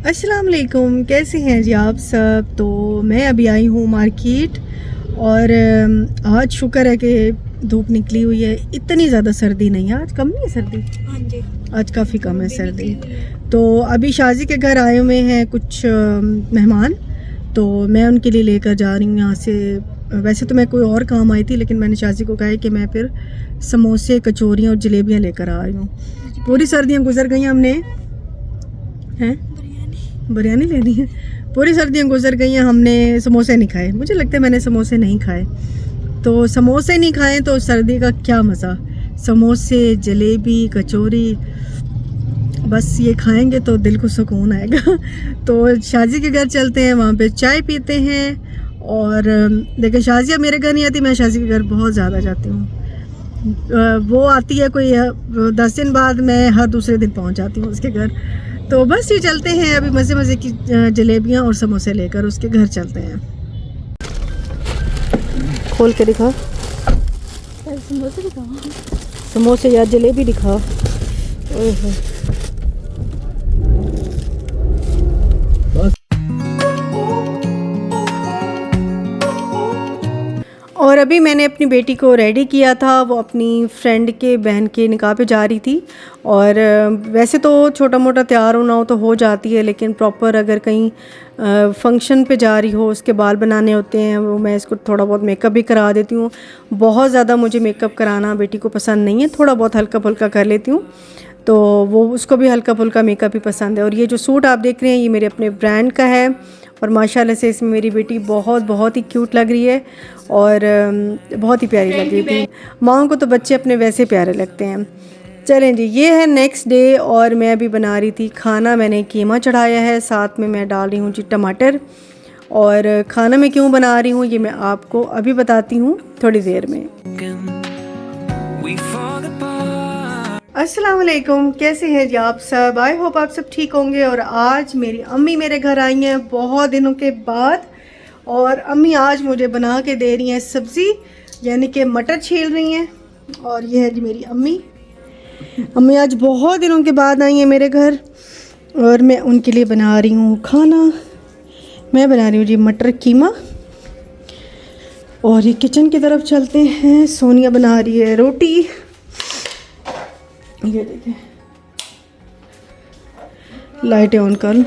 अस्सलाम वालेकुम, कैसे हैं जी आप सब। तो मैं अभी आई हूँ मार्केट और आज शुक्र है कि धूप निकली हुई है। इतनी ज़्यादा सर्दी नहीं है, आज कम नहीं है सर्दी। हाँ जी, आज काफ़ी कम है सर्दी। तो अभी शाजी के घर आए हुए हैं कुछ मेहमान, तो मैं उनके लिए लेकर जा रही हूँ यहाँ से। वैसे तो मैं कोई और काम आई थी, लेकिन मैंने शाजी को कहा है कि मैं फिर समोसे, कचौरियाँ और जलेबियाँ लेकर आ रही हूँ। पूरी सर्दियाँ गुजर गई हमने, हैं बिरयानी लेनी है। पूरी सर्दियाँ गुजर गई हैं, हमने समोसे नहीं खाए। मुझे लगता है मैंने समोसे नहीं खाए। तो समोसे नहीं खाए तो सर्दी का क्या मज़ा। समोसे, जलेबी, कचौरी, बस ये खाएंगे तो दिल को सुकून आएगा। तो शाजी के घर चलते हैं, वहाँ पे चाय पीते हैं। और देखिए, शाजिया मेरे घर नहीं आती, मैं शाजी के घर बहुत ज़्यादा जाती हूँ। वो आती है कोई 10 दिन बाद, मैं हर दूसरे दिन पहुँच जाती हूँ उसके घर। तो बस ये चलते हैं, अभी मज़े मज़े की जलेबियाँ और समोसे लेकर उसके घर चलते हैं। खोल के दिखा, समोसे दिखाओ। समोसे या जलेबी दिखा। ओह और अभी मैंने अपनी बेटी को रेडी किया था, वो अपनी फ्रेंड के बहन के निकाह पे जा रही थी। और वैसे तो छोटा मोटा तैयार होना हो तो हो जाती है, लेकिन प्रॉपर अगर कहीं फंक्शन पे जा रही हो, उसके बाल बनाने होते हैं, वो मैं इसको थोड़ा बहुत मेकअप भी करा देती हूँ। बहुत ज़्यादा मुझे मेकअप कराना बेटी को पसंद नहीं है, थोड़ा बहुत हल्का फुल्का कर लेती हूँ। तो वो उसको भी हल्का फुल्का मेकअप ही पसंद है। और ये जो सूट आप देख रहे हैं, ये मेरे अपने ब्रांड का है और माशाल्लाह से इसमें मेरी बेटी बहुत ही क्यूट लग रही है और बहुत ही प्यारी लग रही थी। माँ को तो बच्चे अपने वैसे प्यारे लगते हैं। चलें जी, ये है नेक्स्ट डे और मैं अभी बना रही थी खाना। मैंने कीमा चढ़ाया है, साथ में मैं डाल रही हूँ जी टमाटर। और खाना मैं क्यों बना रही हूँ ये मैं आपको अभी बताती हूँ थोड़ी देर में। अस्सलाम वालेकुम, कैसे हैं जी आप सब। आई होप आप सब ठीक होंगे। और आज मेरी अम्मी मेरे घर आई हैं बहुत दिनों के बाद, और अम्मी आज मुझे बना के दे रही हैं सब्ज़ी, यानी कि मटर छील रही हैं। और ये है जी मेरी अम्मी। अम्मी आज बहुत दिनों के बाद आई हैं मेरे घर और मैं उनके लिए बना रही हूँ खाना। मैं बना रही हूँ जी मटर कीमा। और ये किचन की तरफ चलते हैं, सोनिया बना रही है रोटी। ये देखिए, लाइटें ऑन कर लो।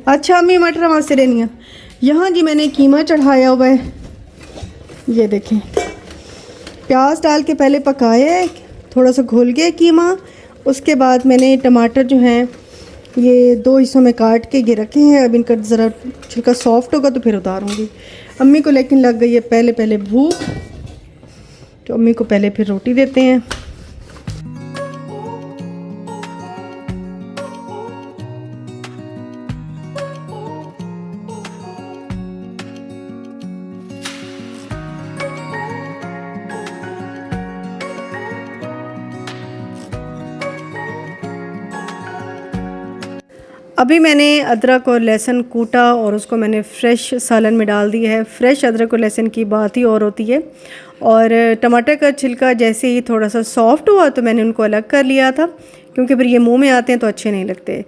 अच्छा अम्मी, मटर वहाँ से लेनी है। यहाँ जी मैंने कीमा चढ़ाया हुआ है, ये देखें। प्याज डाल के पहले पकाया, थोड़ा सा घुल गया कीमा। उसके बाद मैंने टमाटर जो हैं ये 2 हिस्सों में काट के ये रखे हैं। अब इनका ज़रा छिलका सॉफ्ट होगा तो फिर उतारूँगी। अम्मी को लेकिन लग गई है पहले भूख, तो अम्मी को पहले फिर रोटी देते हैं। अभी मैंने अदरक और लहसुन कूटा और उसको मैंने फ़्रेश सालन में डाल दिया है। फ़्रेश अदरक और लहसुन की बात ही और होती है। और टमाटर का छिलका जैसे ही थोड़ा सा सॉफ्ट हुआ तो मैंने उनको अलग कर लिया था, क्योंकि फिर ये मुंह में आते हैं तो अच्छे नहीं लगते।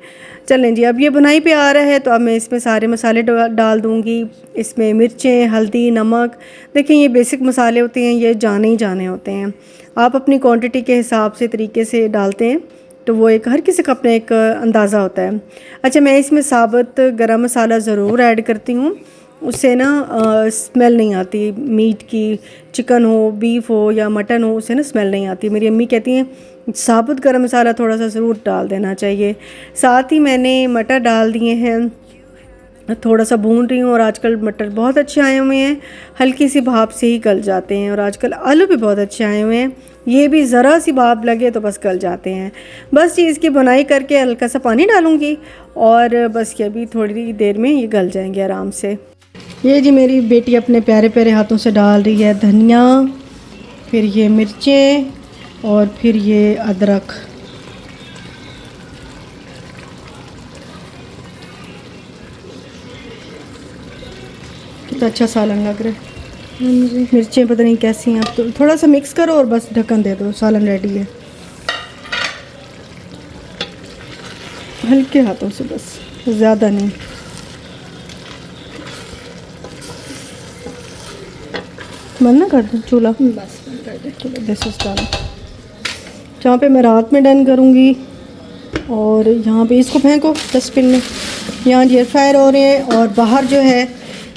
चलें जी, अब ये बुनाई पे आ रहा है तो अब मैं इसमें सारे मसाले डाल दूँगी। इसमें मिर्चें, हल्दी, नमक। देखिए ये बेसिक मसाले होते हैं, ये जाने ही जाने होते हैं। आप अपनी क्वांटिटी के हिसाब से तरीके से डालते हैं तो वो एक हर किसी का अपना एक अंदाज़ा होता है। अच्छा, मैं इसमें साबुत गरम मसाला ज़रूर ऐड करती हूँ, उससे ना स्मेल नहीं आती मीट की। चिकन हो, बीफ हो या मटन हो, उससे ना स्मेल नहीं आती। मेरी अम्मी कहती हैं साबुत गरम मसाला थोड़ा सा ज़रूर डाल देना चाहिए। साथ ही मैंने मटर डाल दिए हैं, थोड़ा सा भून रही हूँ। और आजकल मटर बहुत अच्छे आए हुए हैं, हल्की सी भाप से ही गल जाते हैं। और आजकल आलू भी बहुत अच्छे आए हुए हैं, ये भी ज़रा सी भाप लगे तो बस गल जाते हैं। बस चीज़ की बुनाई करके हल्का सा पानी डालूँगी और बस ये अभी थोड़ी देर में ये गल जाएंगे आराम से। ये जी मेरी बेटी अपने प्यारे प्यारे हाथों से डाल रही है धनिया, फिर ये मिर्चें और फिर ये अदरक। कितना अच्छा सालन लग रहा है। मिर्चें पता नहीं कैसी हैं, आप तो थोड़ा सा मिक्स करो और बस ढक्कन दे दो, सालन रेडी है। हल्के हाथों से बस। ज़्यादा नहीं। बंद ना कर दूँ चूल्हा? बस कर दे। चलो दिस इज डन। जहाँ पे मैं रात में डन करूँगी और यहाँ पे इसको फेंको डस्टबिन में। यहाँ जी फायर हो रहे हैं और बाहर जो है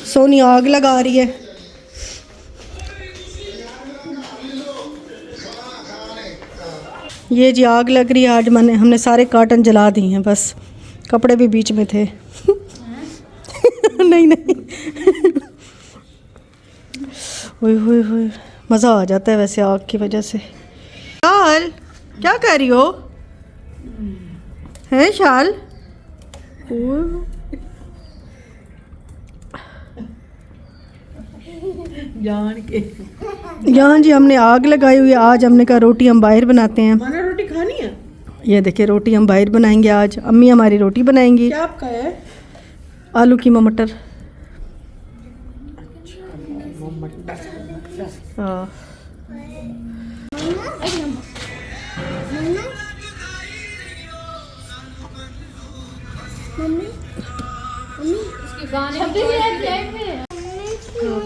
सोनी आग लगा रही है। ये जी आग लग रही है। आज हमने सारे कार्टन जला दिए हैं, बस कपड़े भी बीच में थे। नहीं नहीं। हुई मज़ा आ जाता है वैसे आग की वजह से। शाल क्या कर रही हो? है शाल? जान के यहाँ जी हमने आग लगाई हुई है। आज हमने कहा रोटी हम बाहर बनाते हैं। खाना रोटी खानी है? ये देखिए रोटी हम बाहर बनाएंगे आज। अम्मी हमारी रोटी बनाएंगी। क्या आपका है? आलू कीमा मटर। हाँ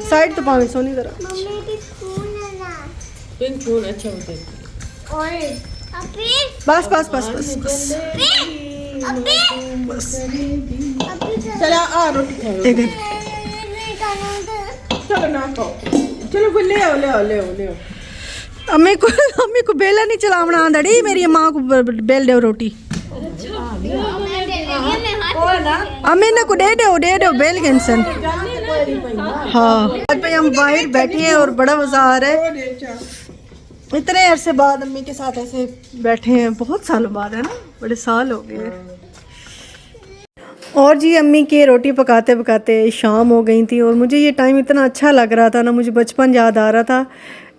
साइड तो पावे सोनी जरा। पिंक फूल अच्छा होता है। बस बस बस बस बस। चलो आ रोटी खाओ। एक चलो ना खाओ। चलो फिर ले आओ। अम्मी को बेला नहीं चलावना आंदड़ी। मेरी माँ को बेल दो रोटी। अम्मी ने को दे दो बेल गेंसन। हाँ आज पे हम बाहर बैठे हैं और बड़ा मज़ा आ रहा है। इतने अरसे बाद अम्मी के साथ ऐसे बैठे हैं, बहुत सालों बाद है ना, बड़े साल हो गए। और जी अम्मी के रोटी पकाते पकाते शाम हो गई थी और मुझे ये टाइम इतना अच्छा लग रहा था ना, मुझे बचपन याद आ रहा था।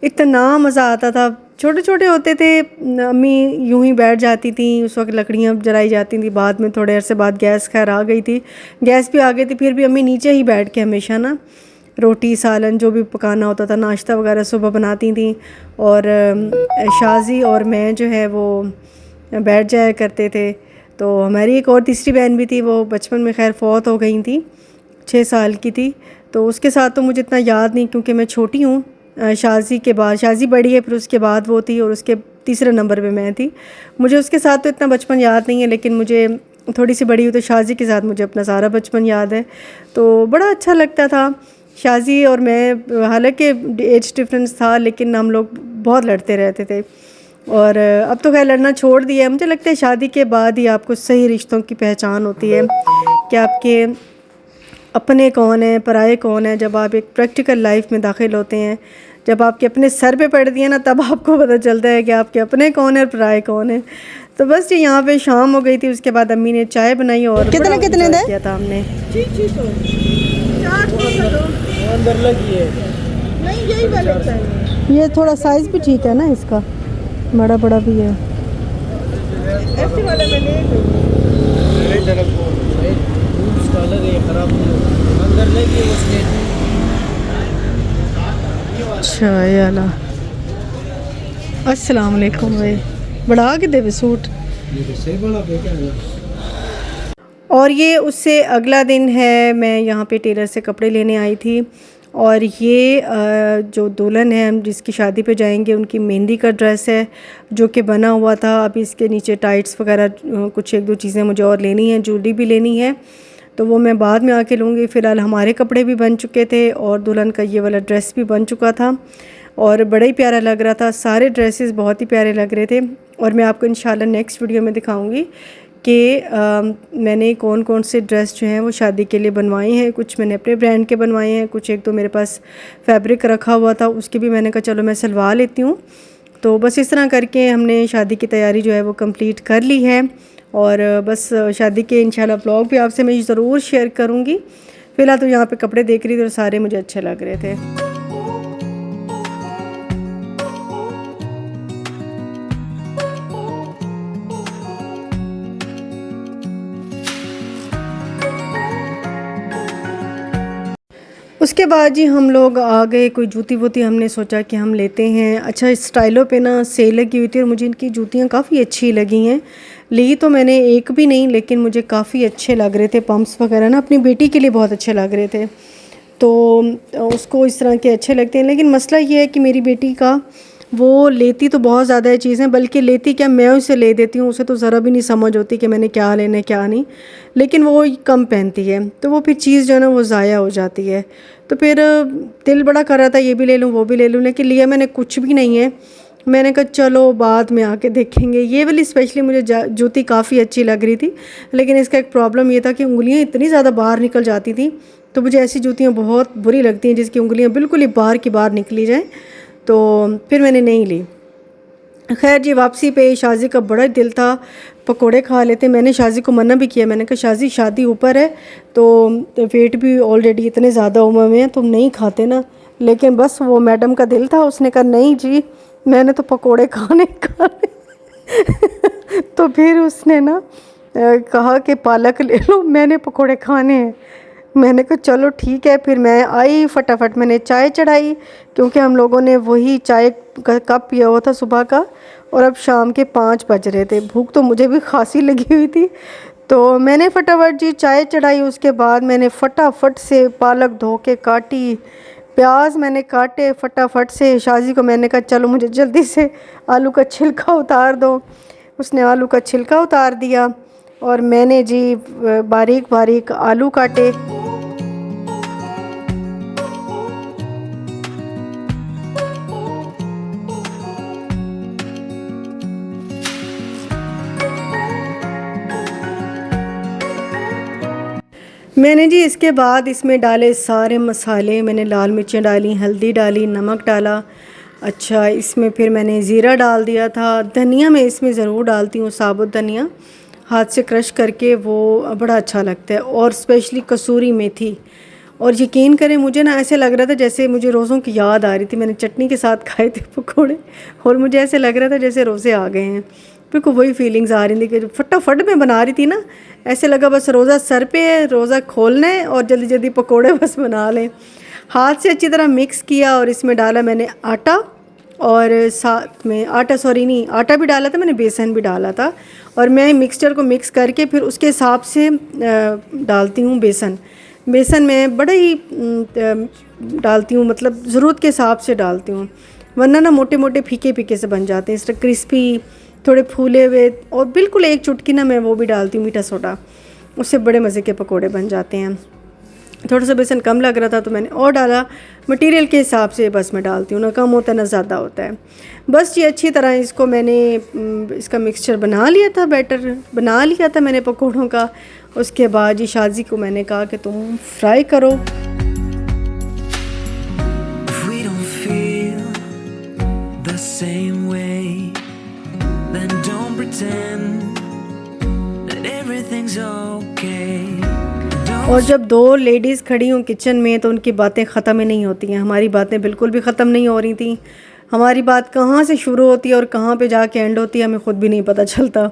इतना मज़ा आता था। छोटे छोटे होते थे अम्मी यूं ही बैठ जाती थी। उस वक्त लकड़ियाँ जलाई जाती थी। बाद में थोड़े अरसे बाद गैस खैर आ गई थी, गैस भी आ गई थी। फिर भी अम्मी नीचे ही बैठ के हमेशा ना रोटी सालन जो भी पकाना होता था, नाश्ता वगैरह सुबह बनाती थी। और शाजी और मैं जो है वो बैठ जाया करते थे। तो हमारी एक और तीसरी बहन भी थी, वो बचपन में खैर फौत हो गई थी, 6 साल की थी। तो उसके साथ तो मुझे इतना याद नहीं क्योंकि मैं छोटी हूँ। शाजी के बाद शाजी बड़ी है, फिर उसके बाद वो थी और उसके तीसरे नंबर पे मैं थी। मुझे उसके साथ तो इतना बचपन याद नहीं है, लेकिन मुझे थोड़ी सी बड़ी हुई तो शाजी के साथ मुझे अपना सारा बचपन याद है। तो बड़ा अच्छा लगता था। शाजी और मैं, हालांकि एज डिफरेंस था, लेकिन हम लोग बहुत लड़ते रहते थे। और अब तो खैर लड़ना छोड़ दिया है। मुझे लगता है शादी के बाद ही आपको सही रिश्तों की पहचान होती है कि आपके अपने कौन है, पराए कौन है। जब आप एक प्रैक्टिकल लाइफ में दाखिल होते हैं, जब आपके अपने सर पे पड़ती है ना, तब आपको पता चलता है कि आपके अपने कौन है और पराए कौन है। तो बस ये यहाँ पे शाम हो गई थी। उसके बाद अम्मी ने चाय बनाई और कितने दे किया था हमने। अंदर लगी है। नहीं यही वाला चाहिए। ये थोड़ा साइज़ भी ठीक है ना इसका, बड़ा बड़ा भी है। ऐसे वाला मैं ले गई। मेरे तरफ को कलर है खराब नहीं हो। अंदर लगी है उसने। अच्छा याला अस्सलाम वालेकुम भाई, बढ़ा के देवे सूट। ये सही बड़ा बेटा है। और ये उससे अगला दिन है, मैं यहाँ पे टेलर से कपड़े लेने आई थी। और ये जो दुल्हन है हम जिसकी शादी पे जाएंगे, उनकी मेहंदी का ड्रेस है जो कि बना हुआ था। अभी इसके नीचे टाइट्स वगैरह कुछ एक दो चीज़ें मुझे और लेनी है, ज्वेलरी भी लेनी है, तो वो मैं बाद में आके लूँगी। फ़िलहाल हमारे कपड़े भी बन चुके थे और दुल्हन का ये वाला ड्रेस भी बन चुका था और बड़ा ही प्यारा लग रहा था। सारे ड्रेसेस बहुत ही प्यारे लग रहे थे और मैं आपको इंशाल्लाह नेक्स्ट वीडियो में दिखाऊंगी कि मैंने कौन कौन से ड्रेस जो हैं वो शादी के लिए बनवाए हैं। कुछ मैंने अपने ब्रांड के बनवाए हैं, कुछ एक तो मेरे पास फैब्रिक रखा हुआ था, उसके भी मैंने कहा चलो मैं सिलवा लेती हूँ। तो बस इस तरह करके हमने शादी की तैयारी जो है वो कंप्लीट कर ली है। और बस शादी के इंशाल्लाह ब्लॉग भी आपसे मैं ज़रूर शेयर करूँगी। फ़िलहाल तो यहाँ पे कपड़े देख रही थी और सारे मुझे अच्छे लग रहे थे। उसके बाद जी हम लोग आ गए, कोई जूती वूती हमने सोचा कि हम लेते हैं। अच्छा स्टाइलों पे ना सेल लगी हुई थी और मुझे इनकी जूतियाँ काफ़ी अच्छी लगी हैं। ली तो मैंने एक भी नहीं, लेकिन मुझे काफ़ी अच्छे लग रहे थे। पम्प्स वगैरह ना अपनी बेटी के लिए बहुत अच्छे लग रहे थे, तो उसको इस तरह के अच्छे लगते हैं। लेकिन मसला ये है कि मेरी बेटी का वो लेती तो बहुत ज़्यादा चीज़ें, बल्कि लेती क्या मैं उसे ले देती हूँ, उसे तो ज़रा भी नहीं समझ होती कि मैंने क्या लेना है क्या नहीं, लेकिन वो कम पहनती है, तो वो फिर चीज़ जो है ना वो ज़ाया हो जाती है। तो फिर दिल बड़ा कर रहा था ये भी ले लूँ वो भी ले लूँ, लेकिन लिया मैंने कुछ भी नहीं है। मैंने कहा चलो बाद में आके देखेंगे। ये वाली स्पेशली मुझे जूती काफ़ी अच्छी लग रही थी, लेकिन इसका एक प्रॉब्लम ये था कि उंगलियाँ इतनी ज़्यादा बाहर निकल जाती थी, तो मुझे ऐसी जूतियाँ बहुत बुरी लगती हैं जिसकी उंगलियाँ बिल्कुल ही बाहर की बाहर निकली जाएँ, तो फिर मैंने नहीं ली। खैर जी वापसी पे शाजी का बड़ा दिल था पकोड़े खा लेते। मैंने शाजी को मना भी किया, मैंने कहा शाजी शादी ऊपर है तो वेट भी ऑलरेडी इतने ज़्यादा उम्र में है, तुम नहीं खाते ना। लेकिन बस वो मैडम का दिल था, उसने कहा नहीं जी मैंने तो पकोड़े खाने तो फिर उसने ना कहा कि पालक ले लो, मैंने पकोड़े खाने हैं। मैंने कहा चलो ठीक है। फिर मैं आई फटाफट मैंने चाय चढ़ाई, क्योंकि हम लोगों ने वही चाय का कप पिया हुआ था सुबह का, और अब शाम के 5 बज रहे थे। भूख तो मुझे भी खासी लगी हुई थी, तो मैंने फटाफट जी चाय चढ़ाई। उसके बाद मैंने फटाफट से पालक धो के काटी, प्याज मैंने काटे फटाफट से। शाजी को मैंने कहा चलो मुझे जल्दी से आलू का छिलका उतार दो। उसने आलू का छिलका उतार दिया और मैंने जी बारीक बारीक आलू काटे। मैंने जी इसके बाद इसमें डाले सारे मसाले। मैंने लाल मिर्चें डाली, हल्दी डाली, नमक डाला। अच्छा इसमें फिर मैंने ज़ीरा डाल दिया था। धनिया मैं इसमें ज़रूर डालती हूँ, साबुत धनिया हाथ से क्रश करके, वो बड़ा अच्छा लगता है। और स्पेशली कसूरी मेथी। और यकीन करें मुझे ना ऐसे लग रहा था जैसे मुझे रोज़ों की याद आ रही थी। मैंने चटनी के साथ खाए थे पकोड़े और मुझे ऐसे लग रहा था जैसे रोज़े आ गए हैं। बिल्कुल वही फीलिंग्स आ रही थी कि फटाफट मैं बना रही थी ना, ऐसे लगा बस रोज़ा सर पे है, रोज़ा खोलना है और जल्दी जल्दी पकोड़े बस बना लें। हाथ से अच्छी तरह मिक्स किया और इसमें डाला मैंने आटा, और साथ में आटा भी डाला था मैंने, बेसन भी डाला था। और मैं मिक्सचर को मिक्स करके फिर उसके हिसाब से डालती हूँ बेसन मैं बड़ा ही डालती हूँ, मतलब ज़रूरत के हिसाब से डालती हूँ, वरना ना मोटे मोटे फीके फीके से बन जाते हैं। इस तरह क्रिस्पी थोड़े फूले हुए, और बिल्कुल एक चुटकी ना मैं वो भी डालती हूँ मीठा सोडा, उससे बड़े मज़े के पकोड़े बन जाते हैं। थोड़ा सा बेसन कम लग रहा था तो मैंने और डाला। मटेरियल के हिसाब से बस मैं डालती हूँ, ना कम होता है ना ज़्यादा होता है। बस ये अच्छी तरह इसको मैंने इसका मिक्सचर बना लिया था, बैटर बना लिया था मैंने पकोड़ों का। उसके बाद ये शाजी को मैंने कहा कि तुम फ्राई करो। और जब दो लेडीज़ खड़ी हों किचन में तो उनकी बातें ख़त्म ही नहीं होती हैं। हमारी बातें बिल्कुल भी ख़त्म नहीं हो रही थी। हमारी बात कहाँ से शुरू होती है और कहाँ पे जाके एंड होती है हमें ख़ुद भी नहीं पता चलता।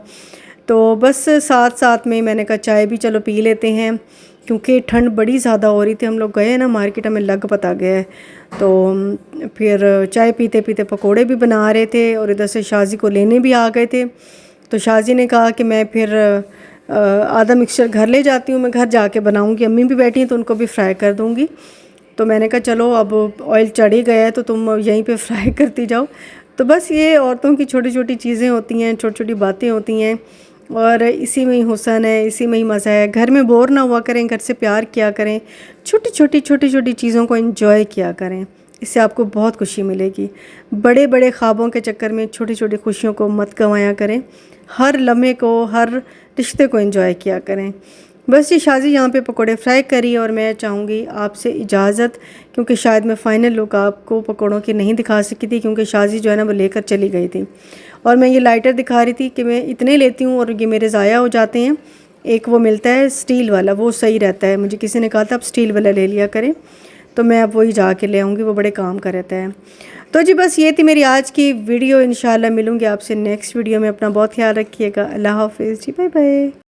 तो बस साथ साथ में मैंने कहा चाय भी चलो पी लेते हैं, क्योंकि ठंड बड़ी ज़्यादा हो रही थी। हम लोग गए ना मार्केट, हमें लग पता गया है, तो फिर चाय पीते पीते पकोड़े भी बना रहे थे और इधर से शाजी को लेने भी आ गए थे। तो शाजी ने कहा कि मैं फिर आधा मिक्सचर घर ले जाती हूँ, मैं घर जाके बनाऊँगी, अम्मी भी बैठी हैं तो उनको भी फ्राई कर दूँगी। तो मैंने कहा चलो अब ऑयल चढ़ ही गया है तो तुम यहीं पे फ्राई करती जाओ। तो बस ये औरतों की छोटी छोटी चीज़ें होती हैं, छोटी छोटी बातें होती हैं, और इसी में ही हुस्न है, इसी में ही मज़ा है। घर में बोर ना हुआ करें, घर से प्यार किया करें, छोटी छोटी चीज़ों को एंजॉय किया करें, इससे आपको बहुत खुशी मिलेगी। बड़े बड़े ख्वाबों के चक्कर में छोटी छोटी खुशियों को मत गंवाया करें, हर लम्हे को, हर रिश्ते को एंजॉय किया करें। बस ये शाजी यहाँ पे पकोड़े फ्राई करी और मैं चाहूँगी आपसे इजाज़त, क्योंकि शायद मैं फ़ाइनल लुक आपको पकोड़ों की नहीं दिखा सकी थी, क्योंकि शाजी जो है ना वो लेकर चली गई थी। और मैं ये लाइटर दिखा रही थी कि मैं इतने लेती हूँ और ये मेरे ज़ाया हो जाते हैं। एक वो मिलता है स्टील वाला, वो सही रहता है, मुझे किसी ने कहा था आप स्टील वाला ले लिया करें, तो मैं अब वही जाके ले आऊँगी, वो बड़े काम का रहता है। तो जी बस ये थी मेरी आज की वीडियो। इंशाल्लाह मिलूँगी आपसे नेक्स्ट वीडियो में। अपना बहुत ख्याल रखिएगा। अल्लाह हाफ़िज़ जी, बाय बाय।